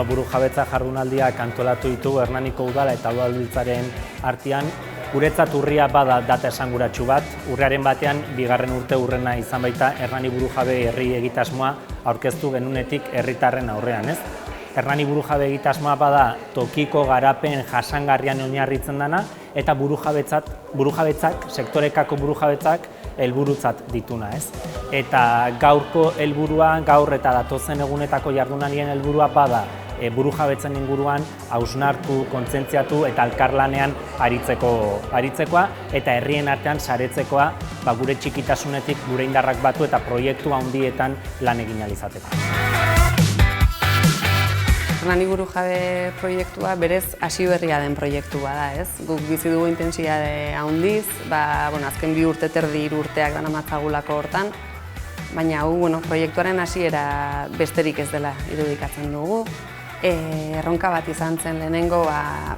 burujabetza jardunaldiak antolatu ditugu Hernaniko Udala eta Udalbiltzaren artean. Guretzat urria bada data esanguratsu bat, urriaren batean bigarren urte hurrena izan baita Hernani burujabe herri egitasmoa aurkeztu genunetik herritarren aurrean, ez? Hernani burujabe egitasmoa bada tokiko garapen jasangarrian oinarritzen dana eta burujabetzak, sektorekako burujabetzak helburutzat dituna, ez? Eta gaurko helburua, gaur eta datozen egunetako jardunaldien helburua bada burujabetzen inguruan hausnartu, kontzentziatu eta elkarlanean aritzekoa eta herrien artean saretzekoa gure txikitasunetik gure indarrak batu eta proiektu handietan lan egin ahal izateko. Hernani burujabe proiektua berez hasi berria den proiektua da, ez? Guk bizi dugu intentsitate handiz, azken 2 urte terdi 3 urteak daramatzagulako hortan, baina proiektuaren hasiera besterik ez dela irudikatzen dugu. Erronka bat izan zen lehenengo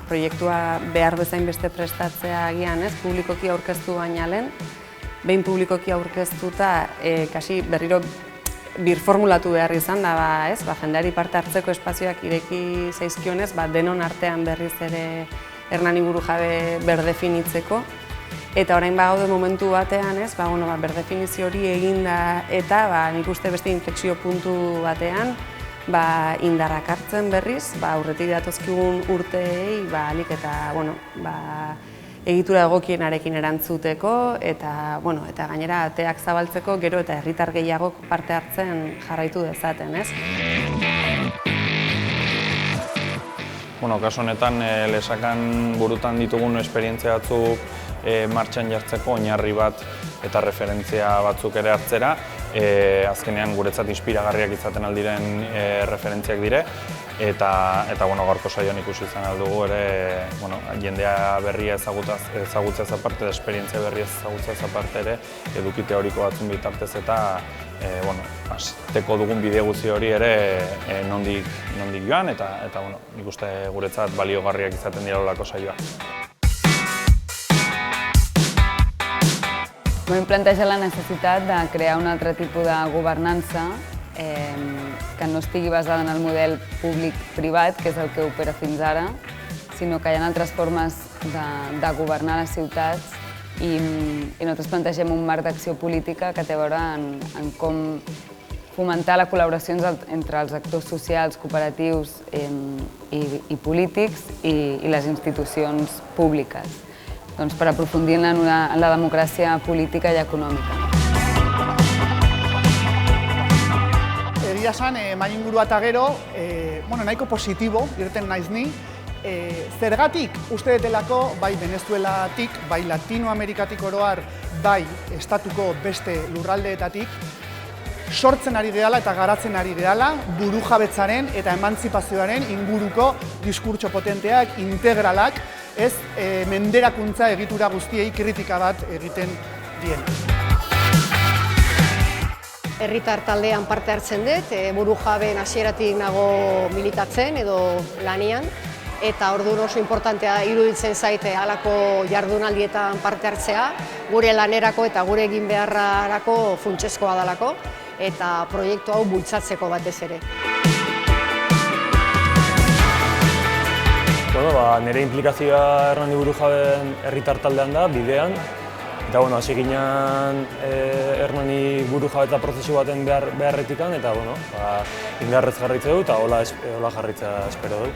proiektua behar bezain beste prestatzea agian, ez? Publikoki aurkeztu baina lehen, behin publikoki aurkeztuta kasi berriro birformulatu behar izan da, jendeari parte hartzeko espazioak ireki zaizkionez, denon artean berriz ere Hernani burujabe berdefinitzeko. Eta orain gaude momentu batean, berdefinizio hori eginda eta nik uste beste inflexio puntu batean indarrak hartzen berriz, aurretik datozkigun urteei alik eta egitura egokienarekin erantzuteko eta gainera ateak zabaltzeko gero eta herritar gehiagok parte hartzen jarraitu dezaten, ez? Kasu honetan, Lesakan burutan ditugun esperientzia batzuk martxan jartzeko oinarri bat eta referentzia batzuk ere hartzera. Azkenean guretzat inspiragarriak izaten aldiren referentziak dire. Eta gaurko saioan ikusi izan aldugu ere jendea berria ezagutza aparte, esperientzia berria ezagutza aparte ere eduki teoriko batzun bitartez eta azteko dugun bide guzti hori ere nondik joan eta nik uste guretzat baliogarriak izaten dira olako saioa. Em planteja la necessitat de crear un altre tipus de governança que no estigui basada en el model públic-privat, que és el que opera fins ara, sinó que hi ha altres formes de governar les ciutats i nosaltres plantegem un marc d'acció política que té a veure en com fomentar la col·laboració entre els actors socials, cooperatius i polítics i les institucions públiques, per aprofundir en la democràcia política i econòmica. Egia esan, mahai ingurua eta gero, nahiko positibo, irten naiz ni, zergatik uste detelako, bai Venezuelatik, bai Latinoamerikatik oroar, bai estatuko beste lurraldeetatik, sortzen ari gehala eta garatzen ari gehala burujabetzaren eta emantzipazioaren inguruko diskurtso potenteak, integralak, ez menderakuntza egitura guztiei kritika bat egiten dien. Herritar taldean parte hartzen dut, burujabeen hasieratik nago militatzen edo lanian, eta orduan oso importantea iruditzen zaite halako jardunaldietan parte hartzea, gure lanerako eta gure egin beharrarako funtsezkoa dalako, eta proiektu hau bultzatzeko batez ere. Nire implikazioa Hernani burujabeen herritar taldean da, bidean. Eta hasi ginen Hernani burujabetza prozesu baten beharretikan, eta indarrez jarraitzea du eta hola jarraitzea espero du.